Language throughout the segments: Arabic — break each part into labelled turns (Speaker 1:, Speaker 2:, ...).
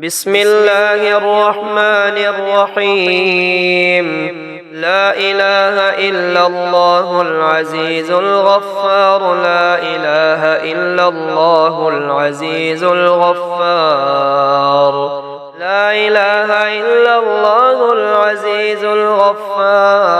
Speaker 1: بسم الله الرحمن الرحيم. لا إله إلا الله العزيز الغفار. لا إله إلا الله العزيز الغفار. لا إله إلا الله العزيز الغفار.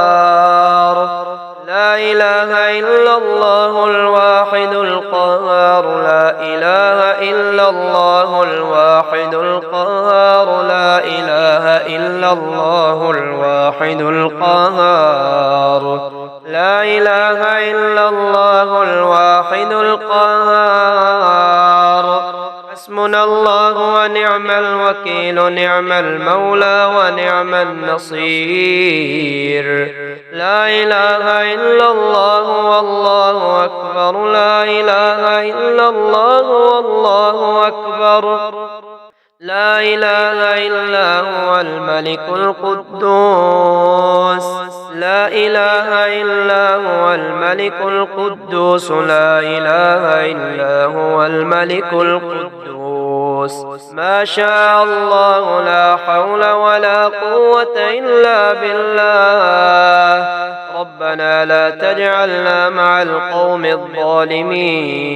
Speaker 1: لا إله إلا الله الواحد القهار. لا إله إلا الله الواحد القهار. لا إله إلا الله الواحد القهار. لا إله إلا الله الواحد القهار. حسبنا الله ونعم الوكيل. نعم المولى ونعم النصير. لا إله إلا الله والله أكبر. لا إله إلا الله والله أكبر. لا إله إلا هو الملك القدوس. لا إله إلا هو الملك القدوس. لا إله إلا هو الملك القدوس. ما شاء الله. لا حول ولا قوة إلا بالله. ربنا لا تجعلنا مع القوم الظالمين.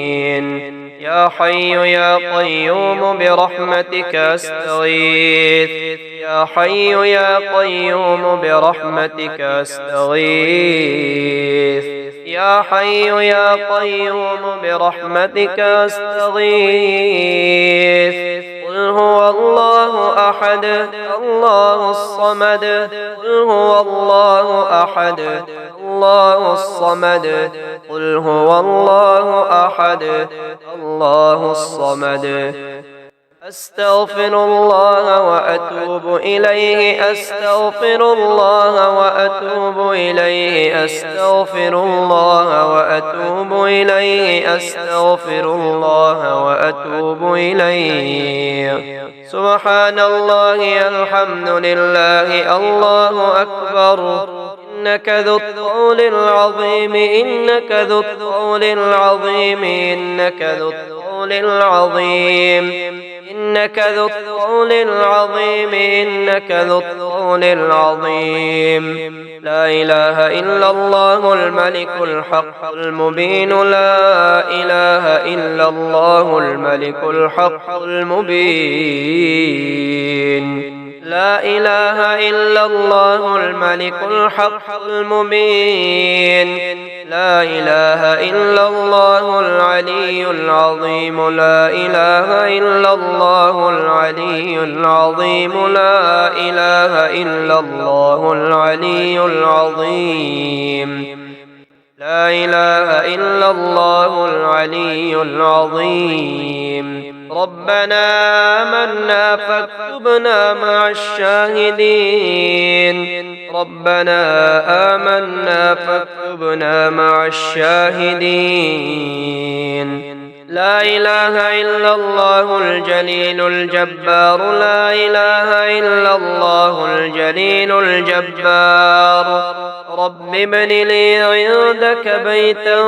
Speaker 1: يا حي يا قيوم برحمتك أستغيث. يا حي يا قيوم برحمتك أستغيث. يا حي يا قيوم برحمتك أستغيث. قل هو الله أحد الله الصمد. قل هو الله أحد الله الصمد. قل هو الله أحد الله الصمد. أستغفر الله وأتوب إليه. أستغفر الله وأتوب إليه. أستغفر الله وأتوب إليه. أستغفر الله وأتوب إليه. سبحان الله. الحمد لله. الله أكبر. إنك ذو الطول العظيم. إنك ذو الطول العظيم. إنك ذو الطول العظيم. إنك ذو الطول العظيم. إنك ذو الطول العظيم. لا إله إلا الله الملك الحق المبين. لا إله إلا الله الملك الحق المبين. لا إله إلا الله الملك الحق المبين. لا إله إلا الله العلي العظيم. لا إله إلا الله العلي العظيم. لا إله إلا الله العلي العظيم. لا إله إلا الله العلي العظيم. ربنا آمنا فاكتبنا مع الشاهدين. ربنا آمنا فاكتبنا مع الشاهدين. لا إله إلا الله الجليل الجبار. لا إله إلا الله الجليل الجبار. رب ابن لي عندك بيتا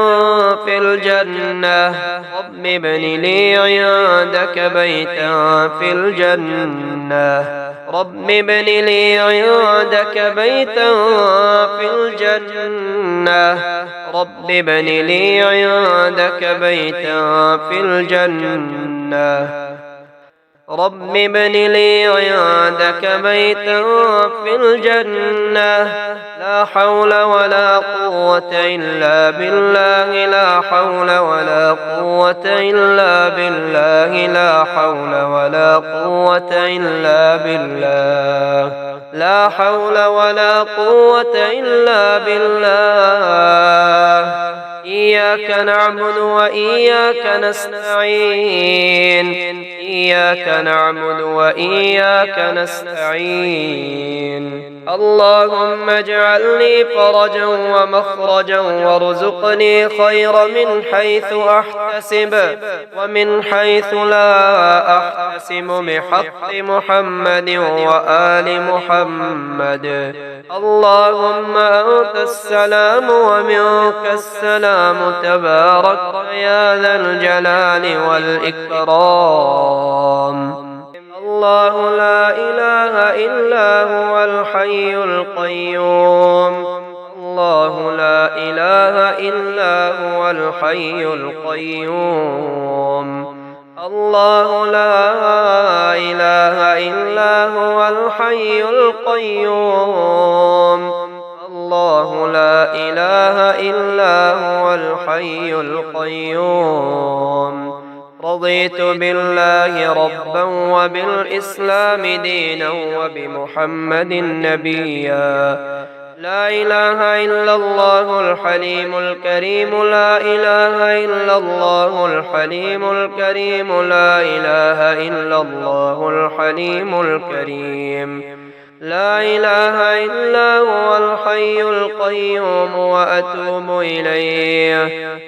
Speaker 1: في الجنة. رب ابن لي عندك بيتا في الجنة. رب ابن لي عندك بيتا في الجنة. رب ابن لي عندك بيتا في الجنة. رب ابن لي عندك بيتا في الجنة. لا حول ولا قوة إلا بالله. لا حول ولا قوة إلا بالله. لا حول ولا قوة إلا بالله. لا حول ولا قوة إلا بالله. إياك نعبد وإياك نستعين. إياك نعبد وإياك نستعين. اللهم اجعل لي فرجا ومخرجا وارزقني خير من حيث أحتسب ومن حيث لا أحتسب بحق محمد وآل محمد. اللهم أنت السلام ومنك السلام. تبارك يا ذا الجلال والإكرام. الله لا إله إلا هو الحي القيوم الله لا إله إلا هو الحي القيوم الله لا إله إلا هو الحي القيوم الله لا إله إلا هو الحي القيوم رضيت بالله ربا وبالإسلام دينا وبمحمد نبيا لا إله إلا الله الحليم الكريم لا إله إلا الله الحليم الكريم لا إله إلا الله الحليم الكريم لا إله إلا هو الحي القيوم وأتوب إليه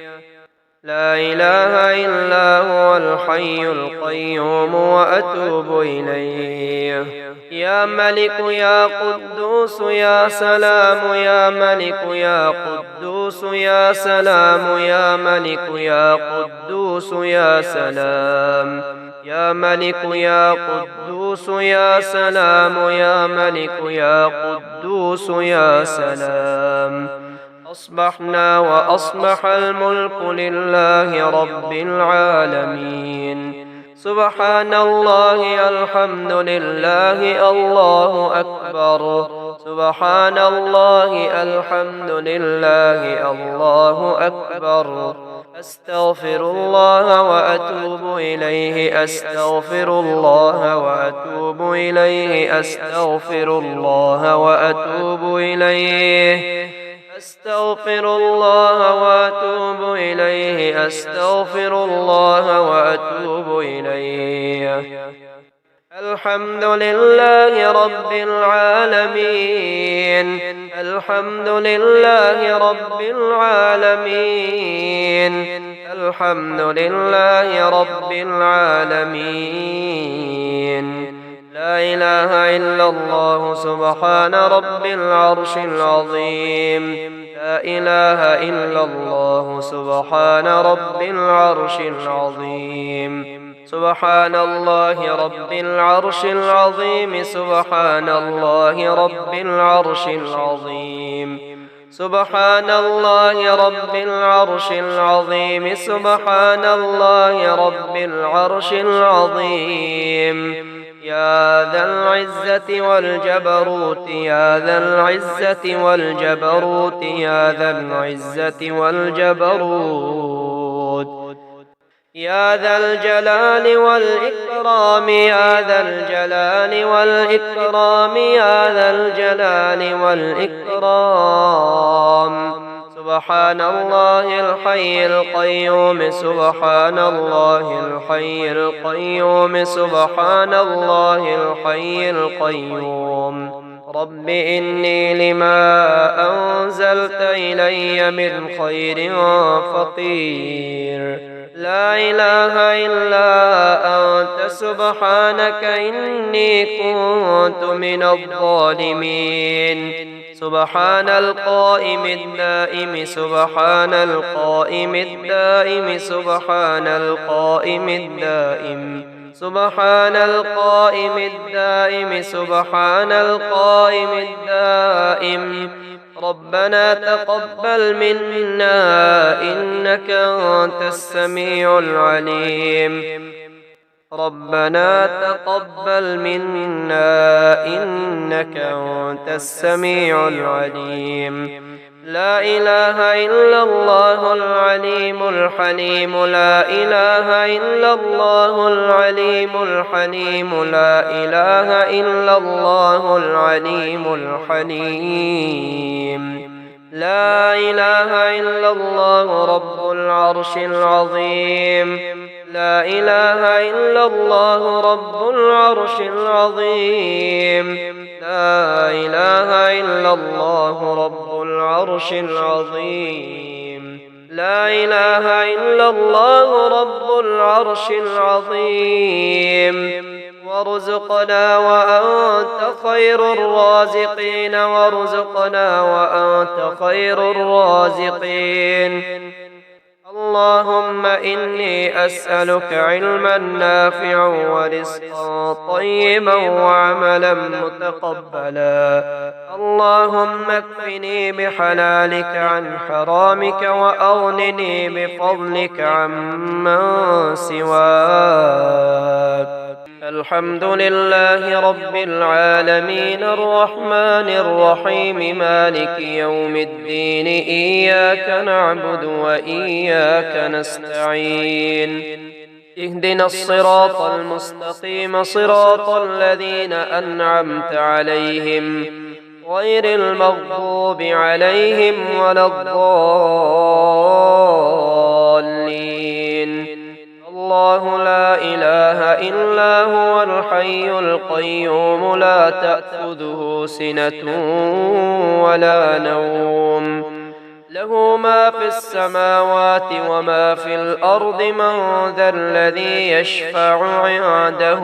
Speaker 1: لا إله إلا هو الحي القيوم وأتوب إليه يا ملك يا قدوس يا سلام يا ملك يا قدوس يا سلام يا ملك يا قدوس يا سلام يا ملك يا قدوس يا سلام يا ملك يا قدوس يا سلام أصبحنا وأصبح الملك لله رب العالمين سبحان الله الحمد لله الله أكبر سبحان الله الحمد لله الله أكبر أستغفر الله وأتوب إليه أستغفر الله وأتوب إليه أستغفر الله وأتوب إليه أستغفر الله وأتوب إليه أستغفر الله وأتوب إليه الحمد لله رب العالمين الحمد لله رب العالمين الحمد لله رب العالمين لا إله إلا الله سبحان رب العرش العظيم لا إله إلا الله سبحان رب العرش العظيم سبحان الله رب العرش العظيم سبحان الله رب العرش العظيم سبحان الله رب العرش العظيم سبحان الله رب العرش العظيم يا ذا العزة والجبروت يا ذا العزة والجبروت يا ذا العزة والجبروت يا ذا الجلال والإكرام يا ذا الجلال والإكرام يا ذا الجلال والإكرام سبحان الله الحي القيوم سبحان الله الحي القيوم سبحان الله الحي القيوم رب إني لما أنزلت إلي من خير فقير لا إله إلا أنت سبحانك إني كنت من الظالمين سبحان القائم الدائم سبحان القائم الدائم سبحان القائم الدائم سبحان القائم الدائم سبحان القائم الدائم ربنا تقبل منا إنك أنت السميع العليم ربنا تقبل منا إنك أنت السميع العليم لا إله إلا الله العليم الحليم لا إله إلا الله العليم الحليم لا إله إلا الله العليم الحليم لا إله إلا الله رب العرش العظيم لا إله إلا الله رب العرش العظيم لا إله إلا الله رب العرش العظيم لا إله إلا الله رب العرش العظيم وارزقنا وأنت خير الرازقين وارزقنا وأنت خير الرازقين اللهم إني أسألك علما نافعا ورزقا طيبا وعملا متقبلا. اللهم اكفني بحلالك عن حرامك وأغنني بفضلك عمن سواك. الحمد لله رب العالمين الرحمن الرحيم مالك يوم الدين إياك نعبد وإياك نستعين اهدنا الصراط المستقيم صراط الذين أنعمت عليهم غير المغضوب عليهم ولا الضالين. الله لا إله إلا هو الحي القيوم لا تأخذه سنة ولا نوم له ما في السماوات وما في الأرض من ذا الذي يشفع عنده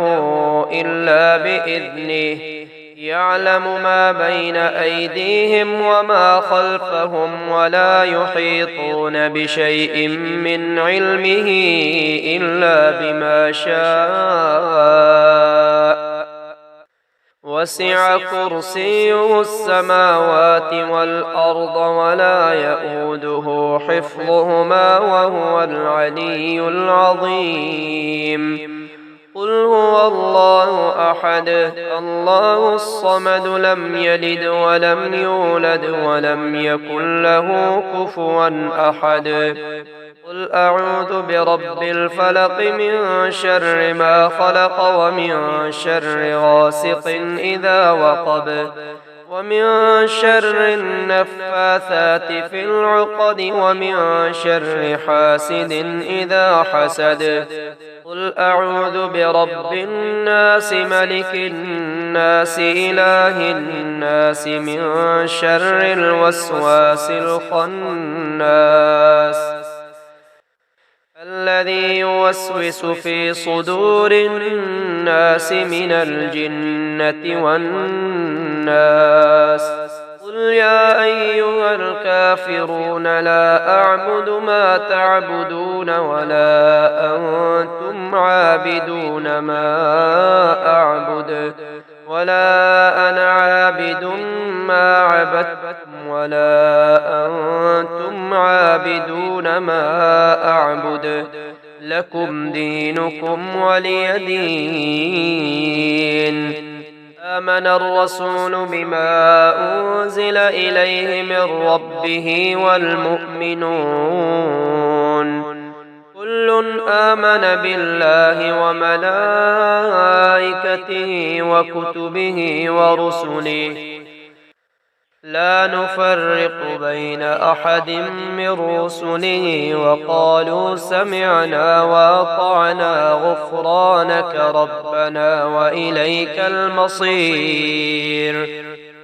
Speaker 1: إلا بإذنه يعلم ما بين أيديهم وما خلفهم ولا يحيطون بشيء من علمه إلا بما شاء وسع كرسيه السماوات والأرض ولا يئوده حفظهما وهو العلي العظيم. قل هو الله أحد الله الصمد لم يلد ولم يولد ولم يكن له كفوا أحد. قل أعوذ برب الفلق من شر ما خلق ومن شر غاسق إذا وقب ومن شر النفاثات في العقد ومن شر حاسد إذا حسد. قل أعوذ برب الناس ملك الناس إله الناس من شر الوسواس الخناس الذي يوسوس في صدور الناس من الجنة والناس. قل يا أيها الكافرون لا أعبد ما تعبدون ولا أنتم عابدون ما أعبد ولا أنا عابد ما عبدتم ولا أنتم عابدون ما أعبد لكم دينكم ولي دين. آمن الرسول بما أنزل إليه من ربه والمؤمنون كل آمن بالله وملائكته وكتبه ورسله لا نفرق بين أحد من رسله وقالوا سمعنا وأطعنا غفرانك ربنا وإليك المصير.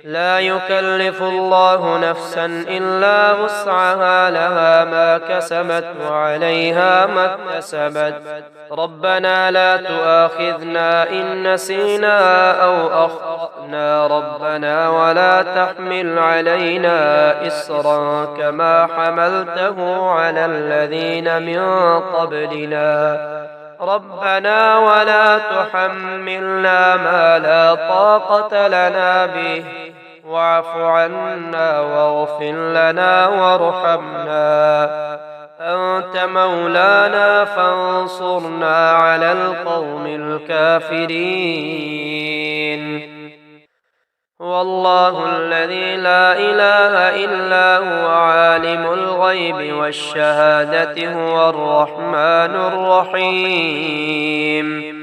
Speaker 1: لا يكلف الله نفسا إلا وسعها لها ما كسبت وعليها ما اكتسبت. ربنا لا تؤاخذنا إن نسينا أو أخطأنا ربنا ولا تحمل علينا إصرا كما حملته على الذين من قبلنا ربنا ولا تحملنا ما لا طاقة لنا به واعف عنا واغفر لنا وارحمنا أنت مولانا فانصرنا على القوم الكافرين. هو الله الذي لا إله إلا هو عالم الغيب والشهادة هو الرحمن الرحيم.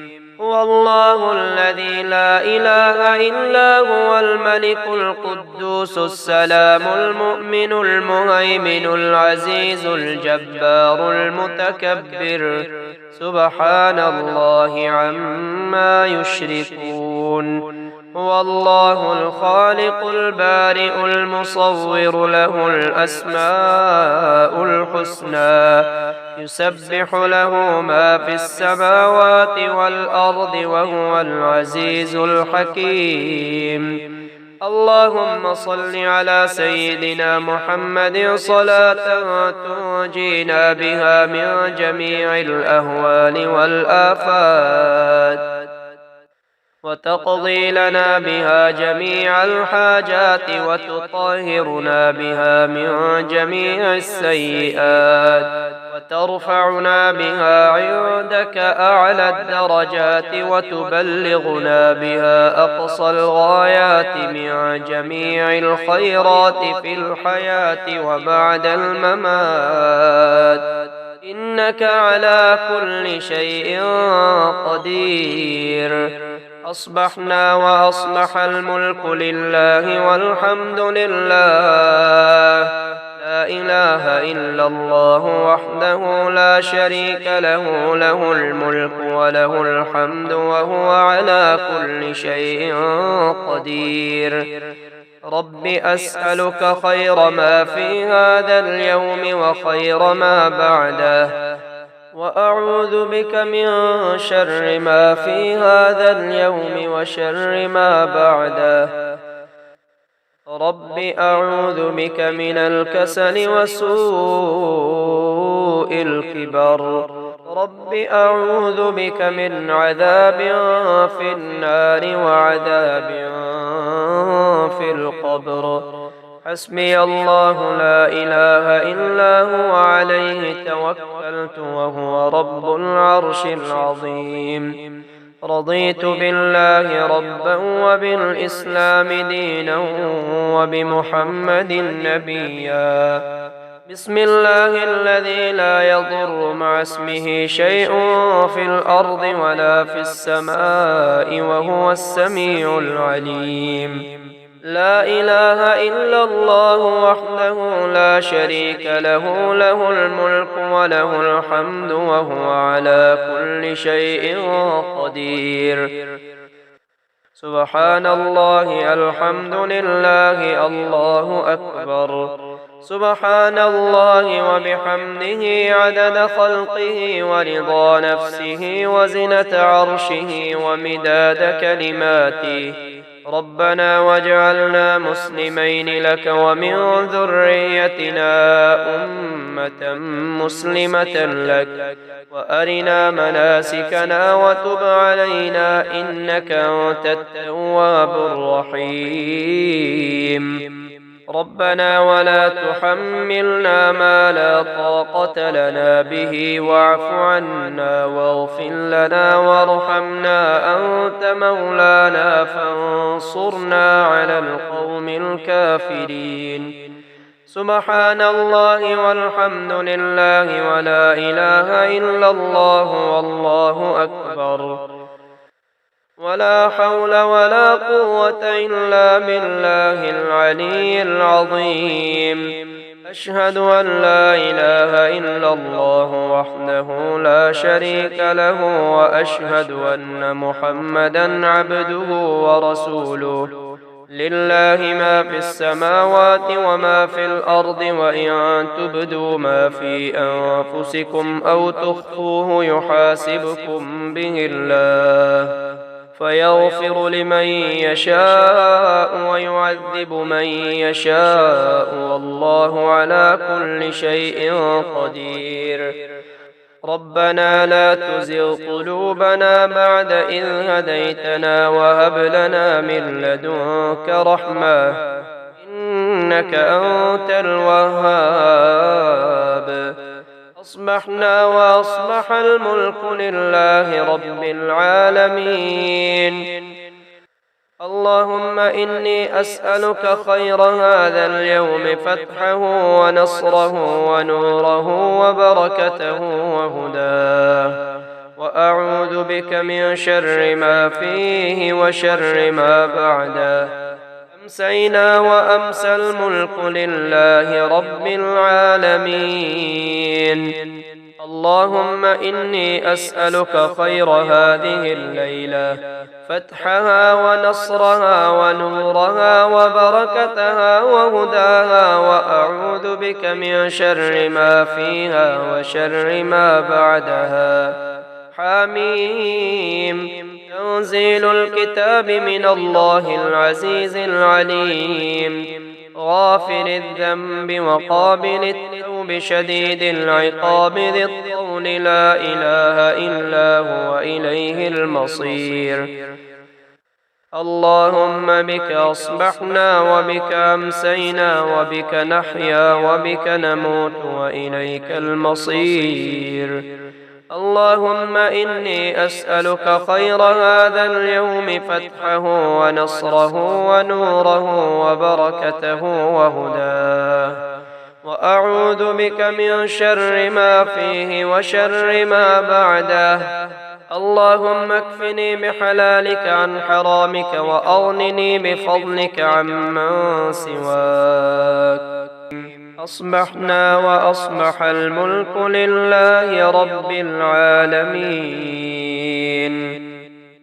Speaker 1: هو الله الذي لا إله إلا هو الملك القدوس السلام المؤمن المهيمن العزيز الجبار المتكبر سبحان الله عما يشركون. هو الله الخالق البارئ المصور له الأسماء الحسنى يسبح له ما في السماوات والأرض وهو العزيز الحكيم. اللهم صل على سيدنا محمد صلاة تنجينا بها من جميع الأهوال والآفات وتقضي لنا بها جميع الحاجات وتطهرنا بها من جميع السيئات وترفعنا بها عندك أعلى الدرجات وتبلغنا بها أقصى الغايات من جميع الخيرات في الحياة وبعد الممات إنك على كل شيء قدير. أصبحنا وأصبح الملك لله والحمد لله، لا إله إلا الله وحده لا شريك له، له الملك وله الحمد وهو على كل شيء قدير. رب أسألك خير ما في هذا اليوم وخير ما بعده، وأعوذ بك من شر ما في هذا اليوم وشر ما بعده. رب أعوذ بك من الكسل وسوء الكبر. رب أعوذ بك من عذاب في النار وعذاب في القبر. حسبي الله لا إله إلا هو عليه توكلت وهو رب العرش العظيم. رضيت بالله ربا وبالإسلام دينا وبمحمد نبيا. بسم الله الذي لا يضر مع اسمه شيء في الأرض ولا في السماء وهو السميع العليم. لا إله إلا الله وحده لا شريك له، له الملك وله الحمد وهو على كل شيء قدير. سبحان الله، الحمد لله، الله أكبر. سبحان الله وبحمده عدد خلقه ورضا نفسه وزنة عرشه ومداد كلماته. ربنا واجعلنا مسلمين لك ومن ذريتنا أمة مسلمة لك، وأرنا مناسكنا وتب علينا إنك أنت التواب الرحيم. ربنا ولا تحملنا ما لا طاقة لنا به واعف عنا واغفر لنا وارحمنا أنت مولانا فانصرنا على القوم الكافرين. سبحان الله والحمد لله ولا إله إلا الله والله أكبر. ولا حول ولا قوة إلا بالله العلي العظيم. أشهد أن لا إله إلا الله وحده لا شريك له، وأشهد أن محمدا عبده ورسوله. لله ما في السماوات وما في الأرض، وإن تبدوا ما في أنفسكم أو تخفوه يحاسبكم به الله فيغفر لمن يشاء ويعذب من يشاء، والله على كل شيء قدير. ربنا لا تزغ قلوبنا بعد إذ هديتنا وهب لنا من لدنك رحمة إنك أنت الوهاب. أصبحنا وأصبح الملك لله رب العالمين. اللهم إني أسألك خير هذا اليوم فتحه ونصره ونوره وبركته وهداه، وأعوذ بك من شر ما فيه وشر ما بعده. أمسينا وأمسى الملك لله رب العالمين. اللهم إني أسألك خير هذه الليلة فتحها ونصرها ونورها وبركتها وهداها، وأعوذ بك من شر ما فيها وشر ما بعدها. حميم. تنزيل الكتاب من الله العزيز العليم غافر الذنب وقابل التوب شديد العقاب ذي الطول لا إله إلا هو إليه المصير. اللهم بك أصبحنا وبك أمسينا وبك نحيا وبك نموت وإليك المصير. اللهم إني أسألك خير هذا اليوم فتحه ونصره ونوره وبركته وهداه، وأعوذ بك من شر ما فيه وشر ما بعده. اللهم اكفني بحلالك عن حرامك وأغنني بفضلك عمن سواك. أصبحنا وأصبح الملك لله رب العالمين.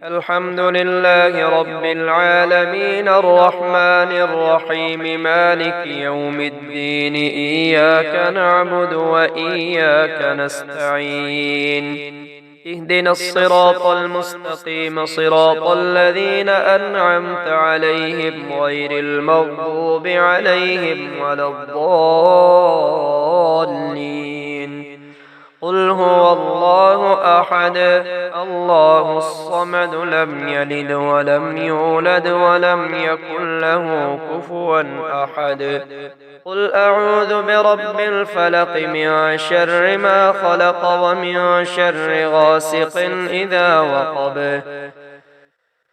Speaker 1: الحمد لله رب العالمين الرحمن الرحيم مالك يوم الدين إياك نعبد وإياك نستعين. اهدنا الصراط المستقيم صراط الذين أنعمت عليهم غير المغضوب عليهم ولا الضالين. قل هو الله أحد الله الصمد لم يلد ولم يولد ولم يكن له كفوا أحد. قل أعوذ برب الفلق من شر ما خلق ومن شر غاسق إذا وقب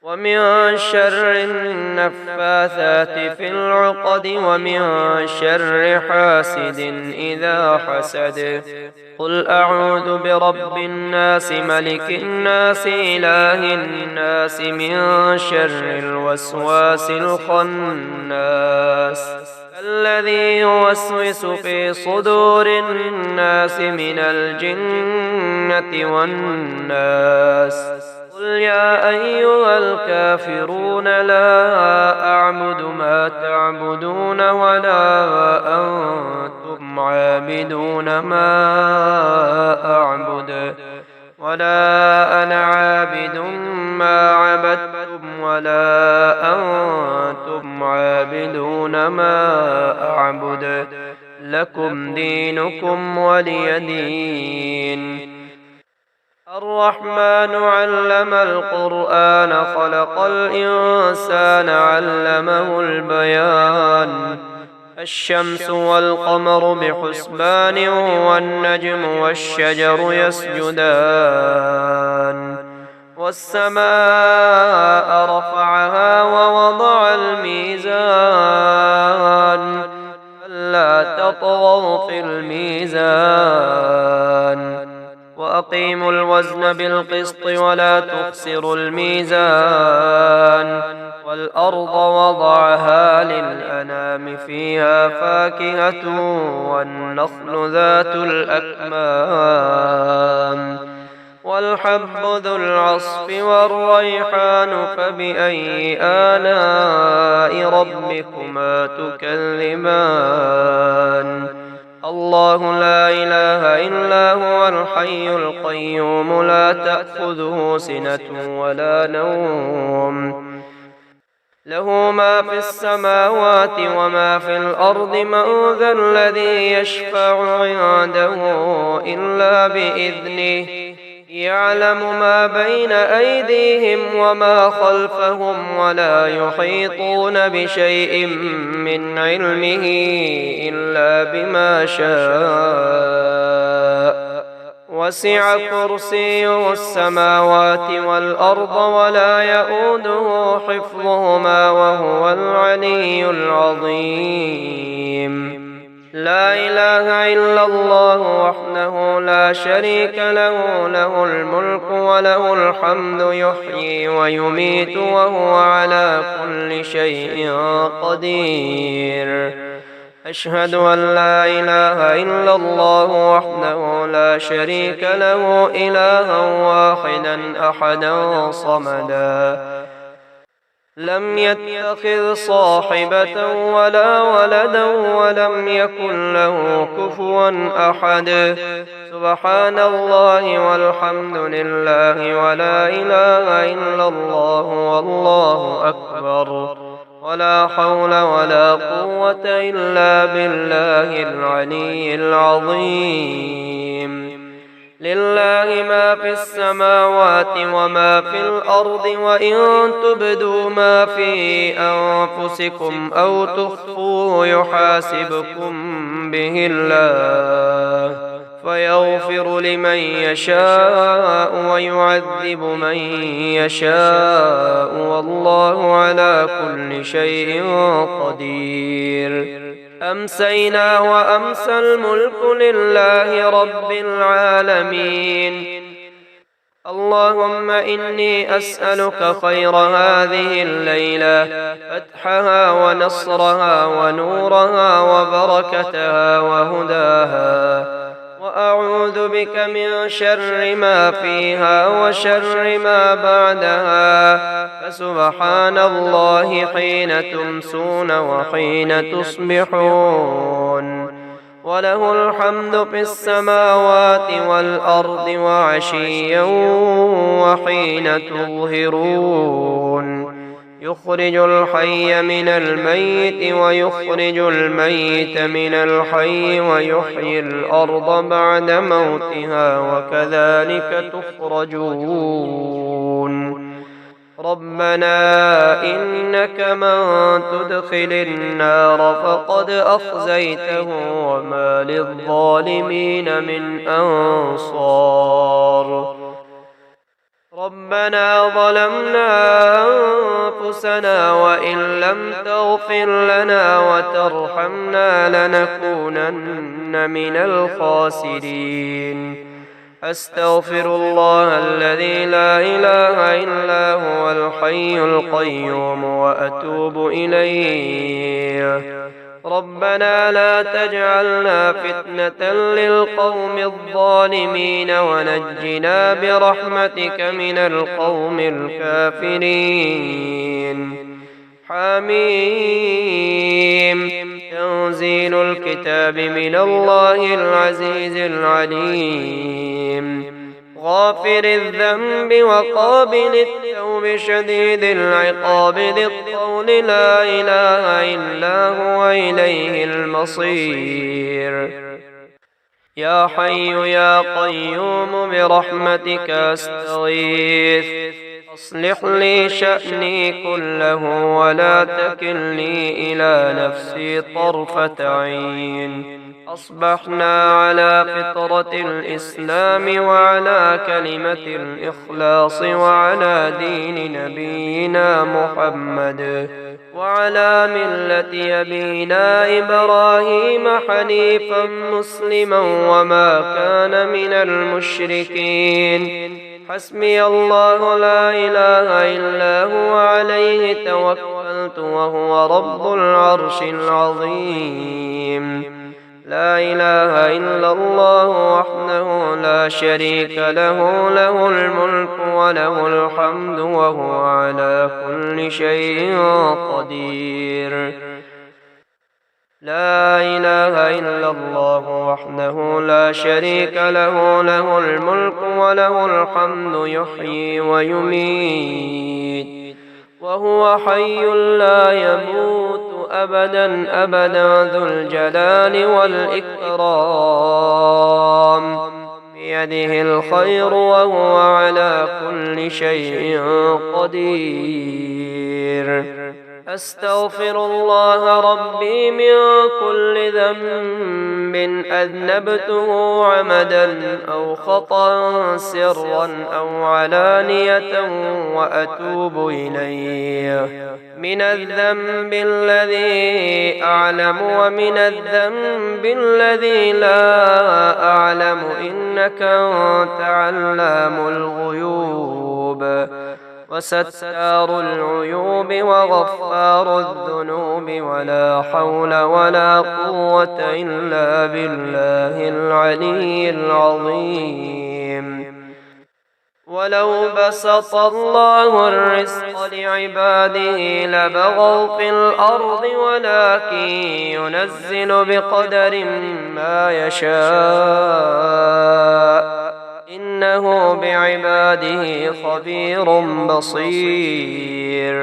Speaker 1: ومن شر النفاثات في العقد ومن شر حاسد إذا حسد. قل أعوذ برب الناس ملك الناس إله الناس من شر الوسواس الخناس الذي يوسوس في صدور الناس من الجنة والناس. قل يا أيها الكافرون لا أعبد ما تعبدون ولا أنتم عابدون ما أعبد ولا أنا عابد ما عبدتم ولا أنتم عابدون ما أعبد لكم دينكم ولي دين. الرحمن علم القرآن خلق الإنسان علمه البيان. الشمس والقمر بحسبان والنجم والشجر يسجدان والسماء رفعها ووضع الميزان ألا تطغوا في الميزان وأقيموا الوزن بالقسط ولا تخسروا الميزان. والأرض وضعها للأنام فيها فاكهة والنخل ذات الأكمام والحب ذو العصف والريحان فبأي آلاء ربكما تكذبان. الله لا إله إلا هو الحي القيوم لا تأخذه سنة ولا نوم له ما في السماوات وما في الأرض من ذا الذي يشفع عنده إلا بإذنه يعلم ما بين أيديهم وما خلفهم ولا يحيطون بشيء من علمه إلا بما شاء. وسع كرسيه السماوات والأرض ولا يؤوده حفظهما وهو العلي العظيم. لا إله إلا الله وحده لا شريك له له الملك وله الحمد يحيي ويميت وهو على كل شيء قدير. أشهد أن لا إله إلا الله وحده لا شريك له إلها واحدا أحدا صمدا لم يتخذ صاحبة ولا ولدا ولم يكن له كفوا أحد. سبحان الله والحمد لله ولا إله إلا الله والله أكبر ولا حول ولا قوة إلا بالله العلي العظيم. لله ما في السماوات وما في الأرض، وإن تبدوا ما في أنفسكم أو تخفوه يحاسبكم به الله فيغفر لمن يشاء ويعذب من يشاء، والله على كل شيء قدير. أمسينا وأمسى الملك لله رب العالمين. اللهم إني أسألك خير هذه الليلة، فتحها ونصرها ونورها وبركتها وهداها، وأعوذ بك من شر ما فيها وشر ما بعدها، فسبحان الله حين تمسون وحين تصبحون، وله الحمد في السماوات والأرض وعشيا وحين تظهرون. يخرج الحي من الميت ويخرج الميت من الحي ويحيي الأرض بعد موتها، وكذلك تخرجون. ربنا إنك من تدخل النار فقد أخزيته وما للظالمين من أنصار. ربنا ظلمنا أنفسنا وإن لم تغفر لنا وترحمنا لنكونن من الخاسرين. أستغفر الله الذي لا إله إلا هو الحي القيوم وأتوب إليه. ربنا لا تجعلنا فتنة للقوم الظالمين ونجنا برحمتك من القوم الكافرين. حميم. تنزيل الكتاب من الله العزيز العليم. غافر الذنب وقابل التوب شديد العقاب ذي الطول لا إله إلا هو إليه المصير. يا حي يا قيوم برحمتك أستغيث، أصلح لي شأني كله ولا تكلني إلى نفسي طرفة عين. أصبحنا على فطرة الإسلام وعلى كلمة الإخلاص وعلى دين نبينا محمد وعلى ملة أبينا إبراهيم حنيفا مسلما وما كان من المشركين. حسبي الله لا إله إلا هو عليه توكلت وهو رب العرش العظيم. لا إله إلا الله وحده لا شريك له، له الملك وله الحمد وهو على كل شيء قدير. لا إله إلا الله وحده لا شريك له، له الملك وله الحمد يحيي ويميت وهو حي لا يموت أبدا أبدا ذو الجلال والإكرام. بيده الخير وهو على كل شيء قدير. أستغفر الله ربي من كل ذنب أذنبته عمدا أو خطأ سرا أو علانية وأتوب إليه، من الذنب الذي أعلم ومن الذنب الذي لا أعلم، إنك أنت علام الغيوب وستار العيوب وغفار الذنوب، ولا حول ولا قوة إلا بالله العلي العظيم. ولو بسط الله الرزق لعباده لبغوا في الأرض ولكن ينزل بقدر ما يشاء إنه بعباده خبير بصير.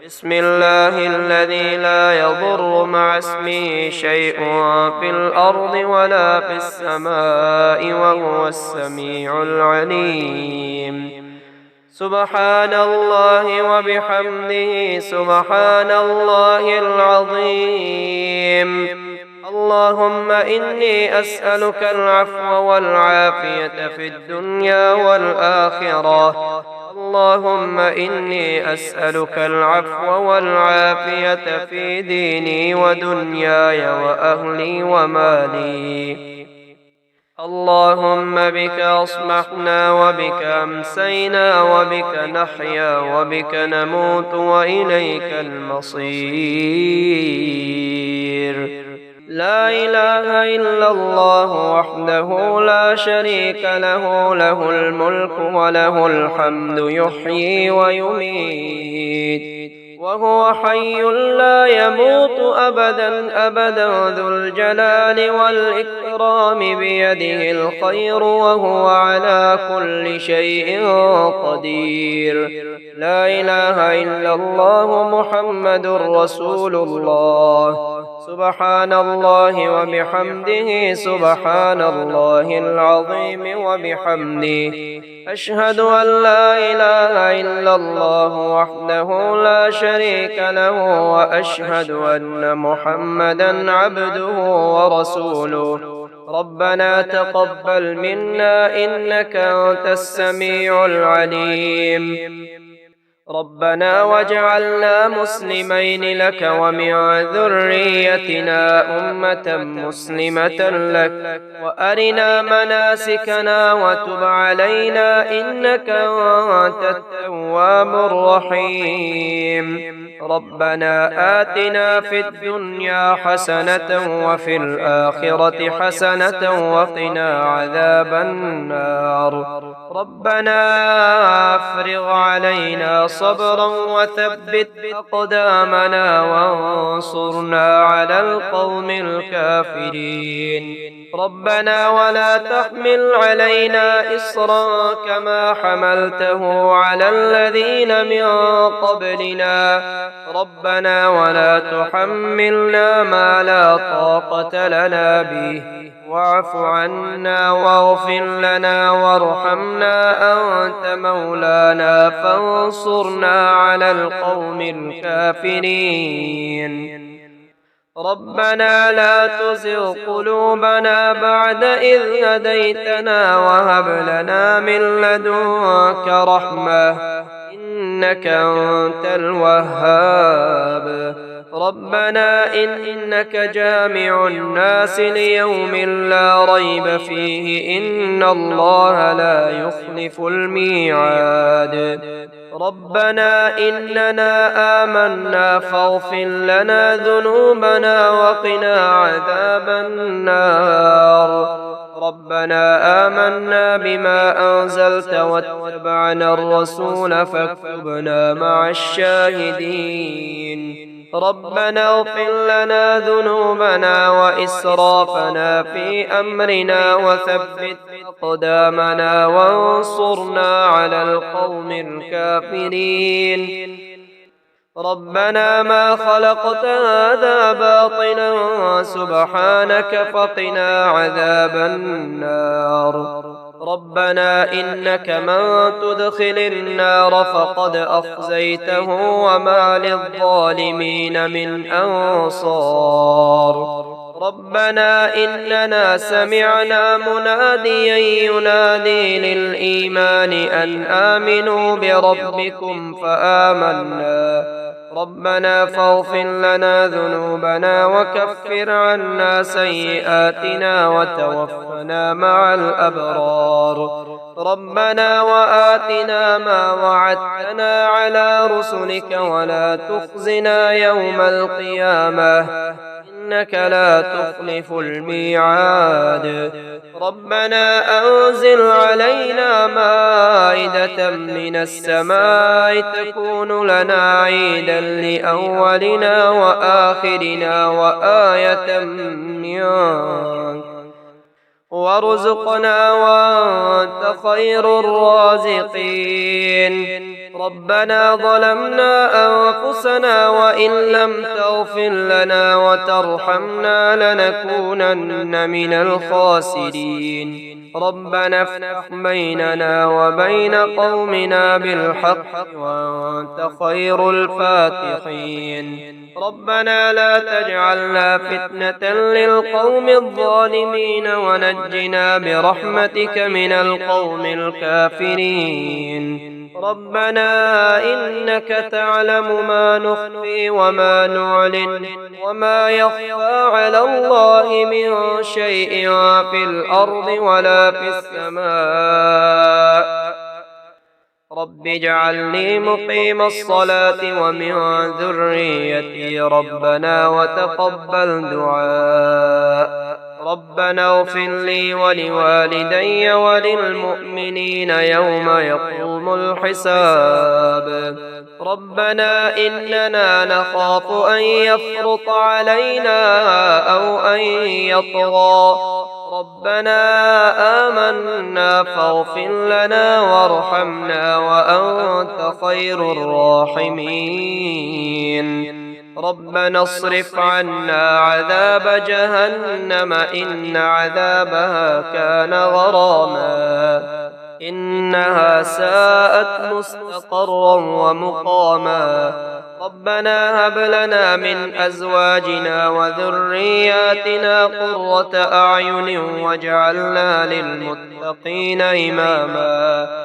Speaker 1: بسم الله الذي لا يضر مع اسمه شيء في الأرض ولا في السماء وهو السميع العليم. سبحان الله وبحمده سبحان الله العظيم. اللهم إني أسألك العفو والعافية في الدنيا والآخرة. اللهم إني أسألك العفو والعافية في ديني ودنياي وأهلي ومالي. اللهم بك أصبحنا وبك أمسينا وبك نحيا وبك نموت وإليك المصير. لا إله إلا الله وحده لا شريك له، له الملك وله الحمد يحيي ويميت وهو حي لا يموت أبدا أبدا ذو الجلال والإكرام بيده الخير وهو على كل شيء قدير. لا إله إلا الله محمد رسول الله. سبحان الله وبحمده سبحان الله العظيم وبحمده. أشهد أن لا إله إلا الله وحده لا شريك له وأشهد أن محمدا عبده ورسوله. ربنا تقبل منا إنك أنت السميع العليم. ربنا واجعلنا مسلمين لك ومن ذريتنا أمة مسلمة لك وأرنا مناسكنا وتب علينا إنك أنت التواب الرحيم. ربنا آتنا في الدنيا حسنة وفي الآخرة حسنة وقنا عذاب النار. ربنا أفرغ علينا صبرا وثبت أقدامنا وانصرنا على القوم الكافرين. ربنا ولا تحمل علينا إصرا كما حملته على الذين من قبلنا. ربنا ولا تحملنا ما لا طاقة لنا به واعف عنا واغفر لنا وارحمنا أنت مولانا فانصرنا على القوم الكافرين. ربنا لا تزغ قلوبنا بعد إذ هديتنا وهب لنا من لدنك رحمة إنك أنت الوهاب. ربنا إنك جامع الناس ليوم لا ريب فيه إن الله لا يخلف الميعاد. ربنا إننا آمنا فاغفر لنا ذنوبنا وقنا عذاب النار. ربنا آمنا بما أنزلت واتبعنا الرسول فاكتبنا مع الشاهدين. ربنا اغفر لنا ذنوبنا وإسرافنا في أمرنا وثبت أقدامنا وانصرنا على القوم الكافرين. ربنا ما خلقت هذا باطلا سبحانك فقنا عذاب النار. ربنا إنك من تدخل النار فقد أخزيته وما للظالمين من أنصار. ربنا إننا سمعنا مناديا ينادي للإيمان أن آمنوا بربكم فآمنا. ربنا فاغفر لنا ذنوبنا وكفر عنا سيئاتنا وتوفنا مع الأبرار. ربنا وآتنا ما وعدتنا على رسلك ولا تخزنا يوم القيامة إنك لا تخلف الميعاد. ربنا أنزل علينا مائدة من السماء تكون لنا عيدا لأولنا وآخرنا وآية منك وارزقنا وأنت خير الرازقين. ربنا ظلمنا أنفسنا وإن لم تغفر لنا وترحمنا لنكونن من الخاسرين. ربنا افتح بيننا وبين قومنا بالحق وأنت خير الفاتحين. ربنا لا تجعلنا فتنة للقوم الظالمين ونجنا برحمتك من القوم الكافرين. ربنا إنك تعلم ما نخفي وما نعلن وما يخفى على الله من شيء في الأرض ولا في السماء. رب اجعلني مقيم الصلاة ومن ذريتي ربنا وتقبل دعاء. ربنا اغفر لي ولوالدي وللمؤمنين يوم يقوم الحساب. ربنا إننا نخاف أن يفرط علينا أو أن يطغى. ربنا آمنا فاغفر لنا وارحمنا وأنت خير الراحمين. ربنا اصرف عنا عذاب جهنم إن عذابها كان غراما إنها ساءت مستقرا ومقاما. ربنا هب لنا من أزواجنا وذرياتنا قرة أعين واجعلنا للمتقين إماما.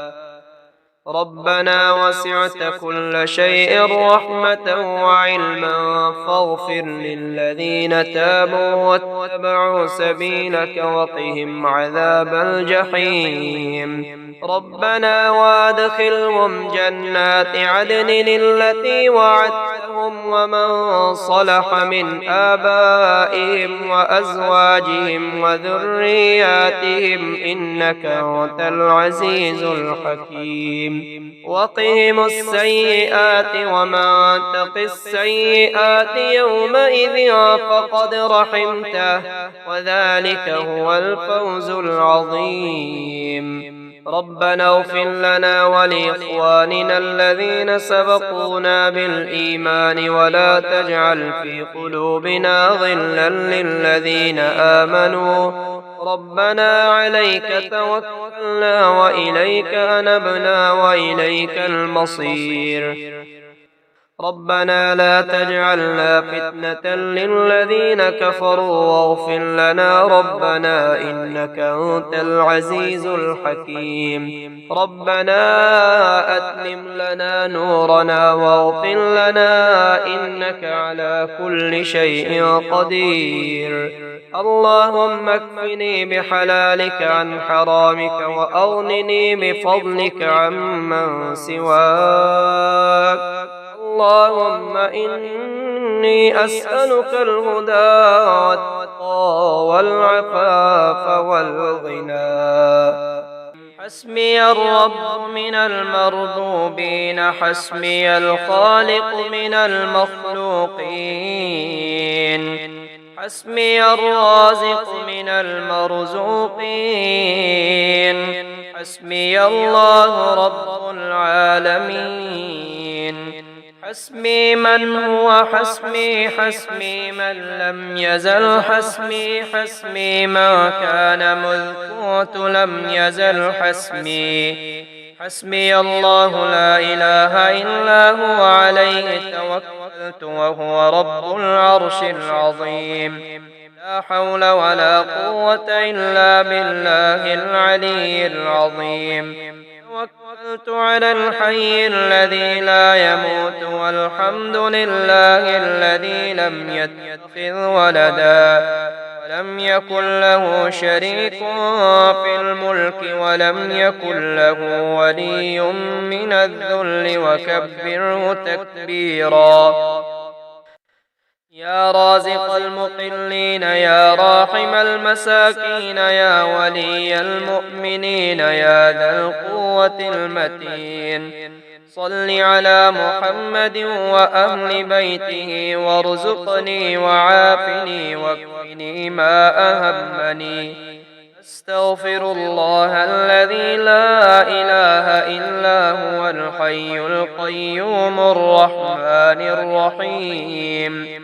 Speaker 1: ربنا وسعت كل شيء رحمة وعلما فاغفر للذين تابوا واتبعوا سبيلك وقهم عذاب الجحيم. ربنا وادخلهم جنات عدن التي وعدتهم ومن صلح من آبائهم وأزواجهم وذرياتهم إنك أنت العزيز الحكيم. وقهم السيئات ومن تق السيئات يومئذ فقد رحمته وذلك هو الفوز العظيم. ربنا اغفر لنا ولإخواننا الذين سبقونا بالإيمان ولا تجعل في قلوبنا غلا للذين آمنوا. ربنا عليك توكلنا وإليك أنبنا وإليك المصير. ربنا لا تجعلنا فتنة للذين كفروا واغفر لنا ربنا إنك أنت العزيز الحكيم. ربنا أتمم لنا نورنا واغفر لنا إنك على كل شيء قدير. اللهم اكفني بحلالك عن حرامك وأغنني بفضلك عمن سواك. اللهم إني أسألك الهدى والتقى والعفاف والغنى. حسبي الرب من المرذوبين حسبي الخالق من المخلوقين. حسبي الرازق من المرزوقين. حسبي الله رب العالمين. حسبي من هو حسبي حسبي من لم يزل حسبي حسبي ما كان مذ كنت لم يزل حسبي. حسبي الله لا إله إلا هو عليه توكلت وهو رب العرش العظيم. لا حول ولا قوة إلا بالله العلي العظيم. توكلت على الحي الذي لا يموت والحمد لله الذي لم يتخذ ولدا ولم يكن له شريك في الملك ولم يكن له ولي من الذل وكبره تكبيرا. يا رازق المقلين يا راحم المساكين يا ولي المؤمنين يا ذا القوة المتين صل على محمد وأهل بيته وارزقني وعافني واكفني ما أهمني. استغفر الله الذي لا إله إلا هو الحي القيوم الرحمن الرحيم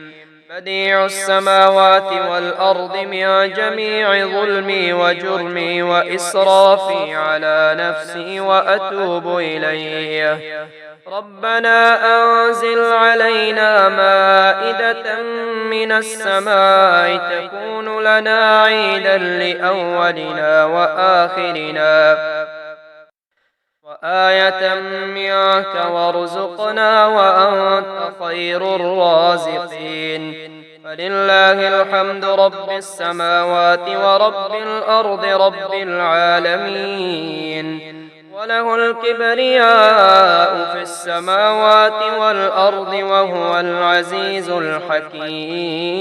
Speaker 1: بديع السماوات والأرض من جميع ظلمي وجرمي وإسرافي على نفسي وأتوب إليه. ربنا أنزل علينا مائدة من السماء تكون لنا عيدا لأولنا وآخرنا وآية منك وارزقنا وأنت خير الرازقين. فلله الحمد رب السماوات ورب الأرض رب العالمين وله الكبرياء في السماوات والأرض وهو العزيز الحكيم.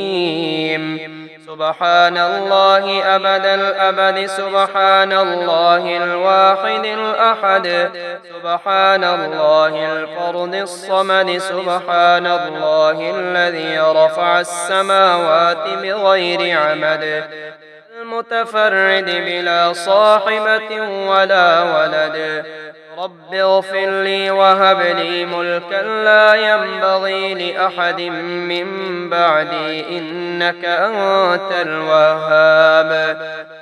Speaker 1: سبحان الله أبد الأبد سبحان الله الواحد الأحد سبحان الله الفرد الصمد سبحان الله الذي رفع السماوات بغير عمد المتفرد بلا صاحبة ولا ولد. رب اغفر لي وهب لي ملكا لا ينبغي لأحد من بعدي إنك أنت الوهاب.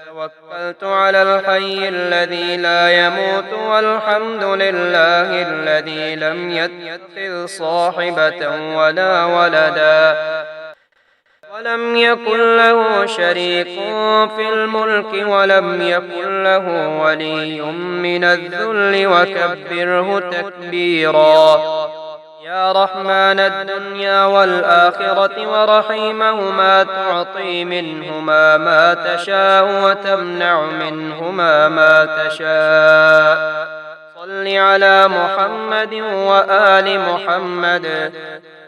Speaker 1: توكلت على الحي الذي لا يموت والحمد لله الذي لم يتخذ صاحبة ولا ولدا ولم يكن له شريك في الملك ولم يكن له ولي من الذل وكبره تكبيرا. يا رحمن الدنيا والآخرة ورحيمهما تعطي منهما ما تشاء وتمنع منهما ما تشاء. صل على محمد وآل محمد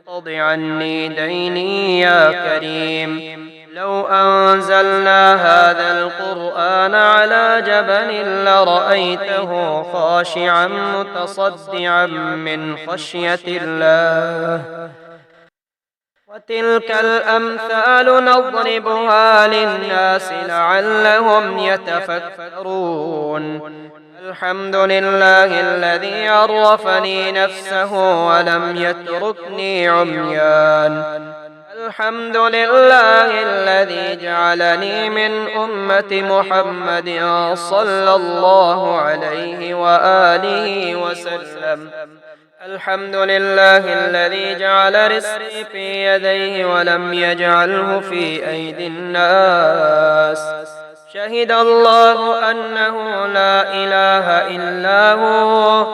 Speaker 1: اقض عني ديني يا كريم. لو أنزلنا هذا القرآن على جبل لرأيته خاشعا متصدعا من خشية الله. وتلك الأمثال نضربها للناس لعلهم يتفكرون. الحمد لله الذي عرفني نفسه ولم يتركني عميان. الحمد لله الذي جعلني من أمة محمد صلى الله عليه وآله وسلم. الحمد لله الذي جعل رزقي في يديه ولم يجعله في أيدي الناس. شهد الله أنه لا إله إلا هو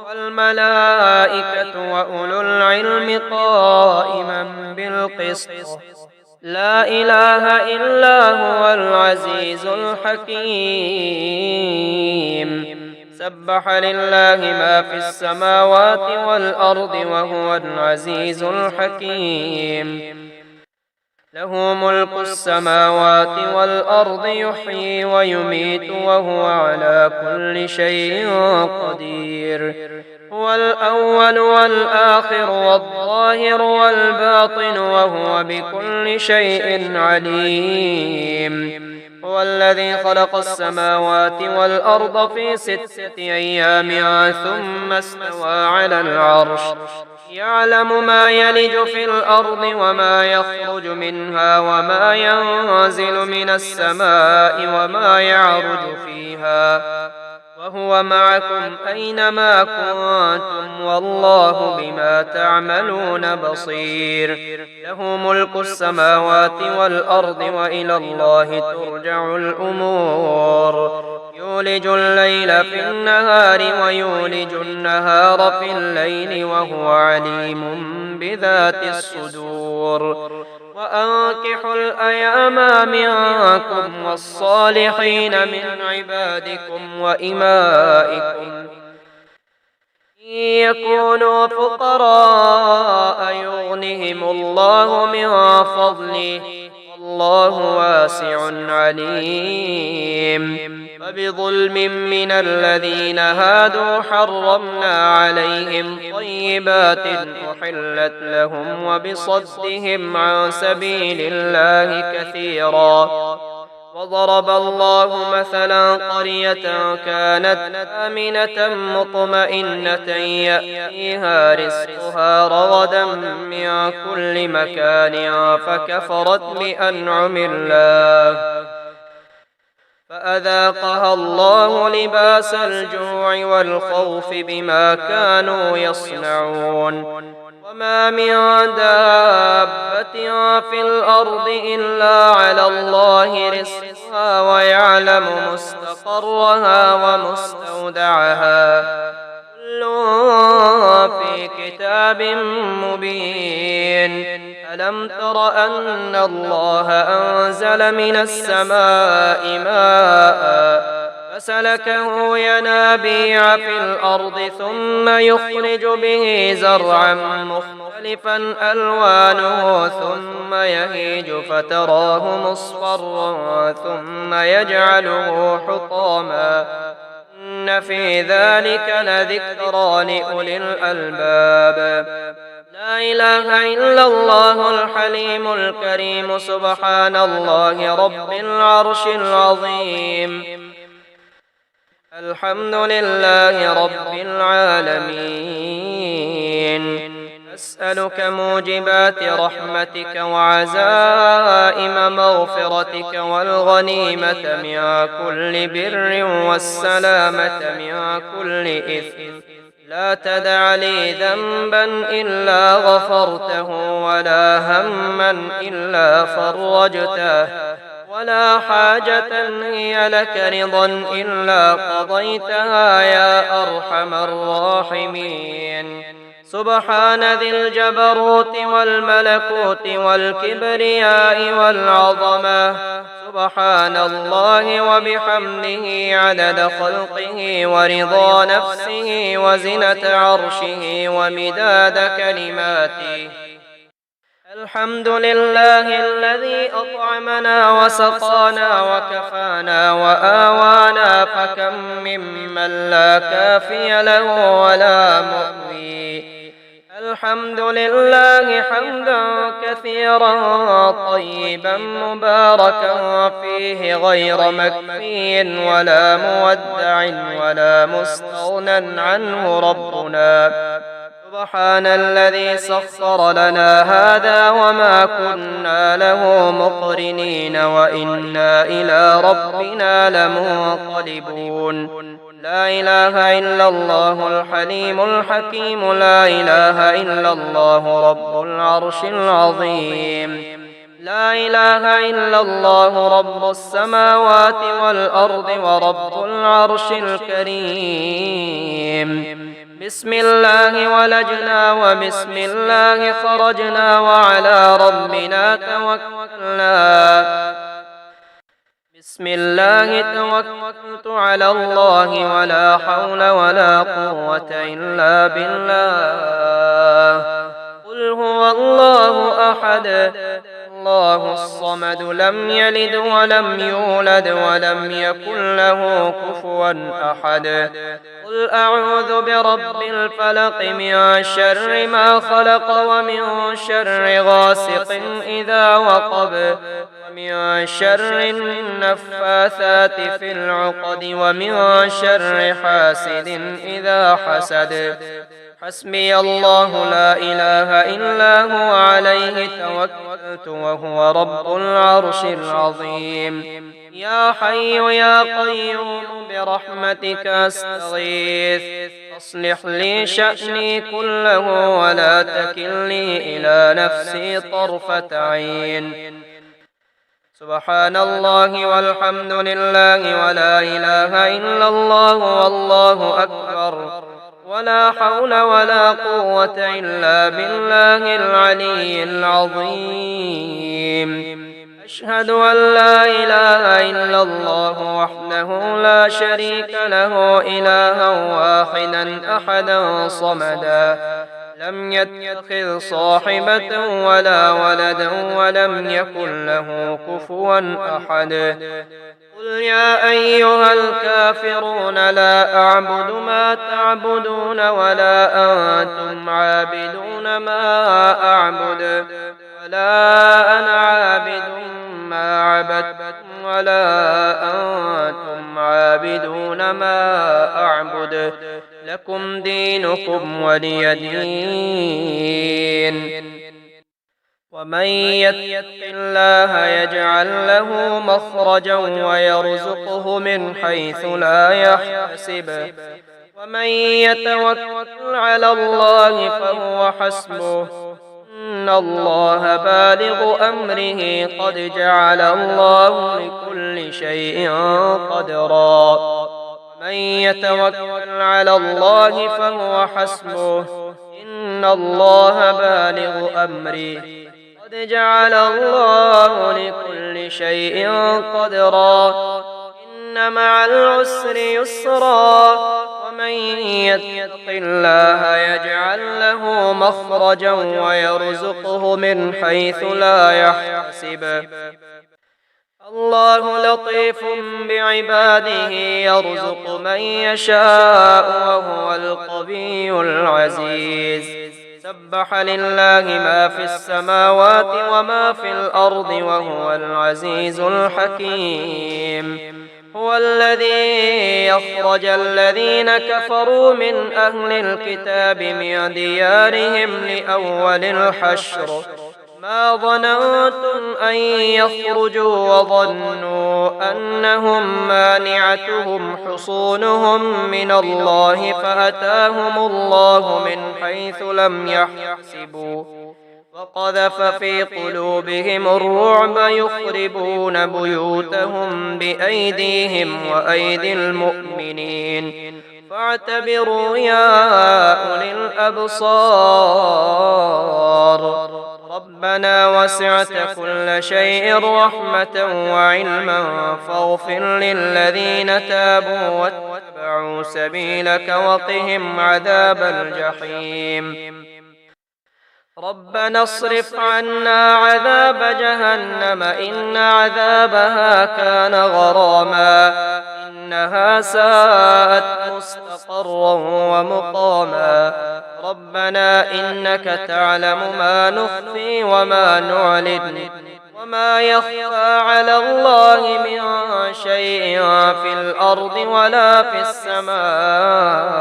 Speaker 1: والملائكة وأولو العلم قائما بالقسط. لا إله إلا هو العزيز الحكيم. سبح لله ما في السماوات والأرض وهو العزيز الحكيم. له ملك السماوات والأرض يحيي ويميت وهو على كل شيء قدير. هو الأول والآخر والظاهر والباطن وهو بكل شيء عليم. هو الذي خلق السماوات والأرض في 6 أيام ثم استوى على العرش. يعلم ما يلج في الأرض وما يخرج منها وما ينزل من السماء وما يعرج فيها وهو معكم أينما كنتم والله بما تعملون بصير. له ملك السماوات والأرض وإلى الله ترجع الأمور. يولج الليل في النهار ويولج النهار في الليل وهو عليم بذات الصدور. وأنكحوا الأيام منكم والصالحين من عبادكم وإمائكم إن يكونوا فقراء يغنهم الله من فضله والله واسع عليم. فبظلم من الذين هادوا حرمنا عليهم طيبات أحلت لهم وبصدهم عن سبيل الله كثيرا. وضرب الله مثلا قرية كانت آمنة مطمئنة يأتيها رزقها رغدا من كل مكان فكفرت بأنعم الله فأذاقها الله لباس الجوع والخوف بما كانوا يصنعون. وما من دابة في الأرض إلا على الله رزقها ويعلم مستقرها ومستودعها كل في كتاب مبين. ألم تر أن الله أنزل من السماء ماء فسلكه ينابيع في الأرض ثم يخرج به زرعا مختلفا ألوانه ثم يهيج فتراه مصفرا ثم يجعله حطاما إن في ذلك لذكرى لأولي الألباب. لا إله إلا الله الحليم الكريم سبحان الله رب العرش العظيم. الحمد لله رب العالمين. أسألك موجبات رحمتك وعزائم مغفرتك والغنيمة من كل بر والسلامة من كل إثم. لا تدع لي ذنبا إلا غفرته ولا هما إلا فرجته ولا حاجة هي لك رضا إلا قضيتها يا أرحم الراحمين. سبحان ذي الجبروت والملكوت والكبرياء والعظمة. سبحان الله وبحمده عدد خلقه ورضا نفسه وزنة عرشه ومداد كلماته. الحمد لله الذي أطعمنا وسقانا وكفانا وآوانا فكم ممن لا كافي له ولا مؤوي. الحمد لله حمدا كثيرا طيبا مباركا فيه غير مكفي ولا مودع ولا مستغنى عنه ربنا. سبحان الذي سخر لنا هذا وما كنا له مقرنين وإنا إلى ربنا لمنقلبون. لا إله إلا الله الحليم الحكيم. لا إله إلا الله رب العرش العظيم. لا إله إلا الله رب السماوات والأرض ورب العرش الكريم. بسم الله ولجنا وبسم الله خرجنا وعلى ربنا توكلنا. بسم الله توكلت على الله ولا حول ولا قوة إلا بالله. قل هو الله أحد الله الصمد لم يلد ولم يولد ولم يكن له كفوا أحد. قل أعوذ برب الفلق من شر ما خلق ومن شر غاسق إذا وقب ومن شر النفاثات في العقد ومن شر حاسد إذا حسد. حسبي الله لا إله إلا هو عليه توكلت وهو رب العرش العظيم. يا حي يا قيوم برحمتك أستغيث أصلح لي شأني كله ولا تكلني إلى نفسي طرفة عين. سبحان الله والحمد لله ولا إله إلا الله والله أكبر ولا حول ولا قوة إلا بالله العلي العظيم. أشهد أن لا إله إلا الله وحده لا شريك له إلها واحدا أحدا صمدا لم يتخذ صاحبة ولا ولدا ولم يكن له كفوا أحد. قل يا أيها الكافرون لا أعبد ما تعبدون ولا أنتم عابدون ما أعبد ولا أنا عابد ما عبدتم ولا أنتم عابدون ما أعبد لكم دينكم ولي دين. ومن يتق الله يجعل له مخرجا ويرزقه من حيث لا يحتسب ومن يتوكل على الله فهو حسبه إن الله بالغ أمره قد جعل الله لكل شيء قدرا. من يتوكل على الله فهو حسبه إن الله بالغ أمره قد جعل الله لكل شيء قدرا. إن مع العسر يسرا ومن يتق الله يجعل له مخرجا ويرزقه من حيث لا يحتسب. الله لطيف بعباده يرزق من يشاء وهو القوي العزيز. سبح لله ما في السماوات وما في الأرض وهو العزيز الحكيم. هو الذي يخرج الذين كفروا من أهل الكتاب من ديارهم لأول الحشر ما ظننتم أن يخرجوا وظنوا أنهم مانعتهم حصونهم من الله فأتاهم الله من حيث لم يحتسبوا وقذف في قلوبهم الرعب يخربون بيوتهم بأيديهم وأيدي المؤمنين فاعتبروا يا أولي الأبصار. ربنا وسعت كل شيء رحمة وعلما فاغفر للذين تابوا واتبعوا سبيلك وقهم عذاب الجحيم. ربنا اصرف عنا عذاب جهنم إن عذابها كان غراما إنها ساءت مستقرا ومقاما. ربنا إنك تعلم ما نخفي وما نعلن وما يخفى على الله من شيء في الأرض ولا في السماء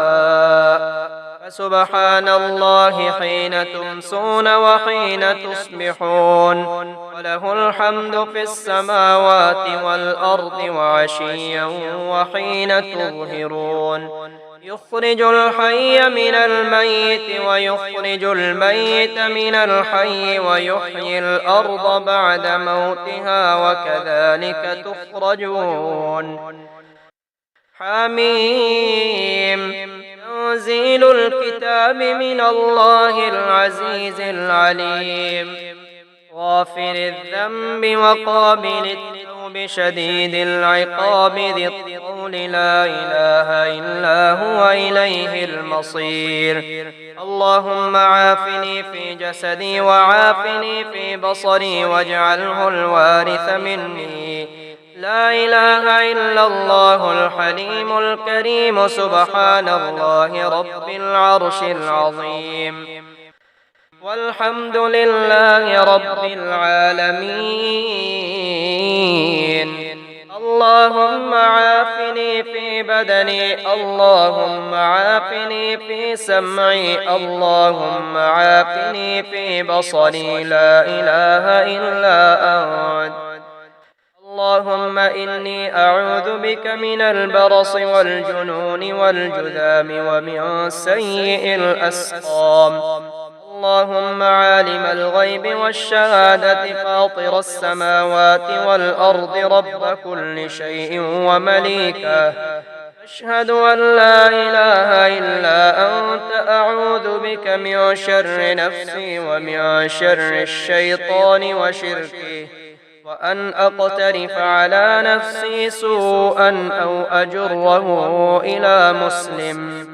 Speaker 1: فسبحان الله حين تمسون وحين تصبحون وله الحمد في السماوات والأرض وعشيا وحين تظهرون. يخرج الحي من الميت ويخرج الميت من الحي ويحيي الأرض بعد موتها وكذلك تخرجون. حميم. تنزيل الكتاب من الله العزيز العليم. غافر الذنب وقابل التوب شديد العقاب ذي الطول لا إله إلا هو إليه المصير. اللهم عافني في جسدي وعافني في بصري واجعله الوارث مني. لا إله إلا الله الحليم الكريم سبحان الله رب العرش العظيم. والحمد لله رب العالمين. اللهم عافني في بدني اللهم عافني في سمعي اللهم عافني في بصري لا إله إلا أنت. اللهم إني أعوذ بك من البرص والجنون والجذام ومن سيء الأسقام. اللهم عالم الغيب والشهادة فاطر السماوات والأرض رب كل شيء ومليكه أشهد أن لا إله إلا أنت أعوذ بك من شر نفسي ومن شر الشيطان وشركه وأن أقترف على نفسي سوءا أو أجره إلى مسلم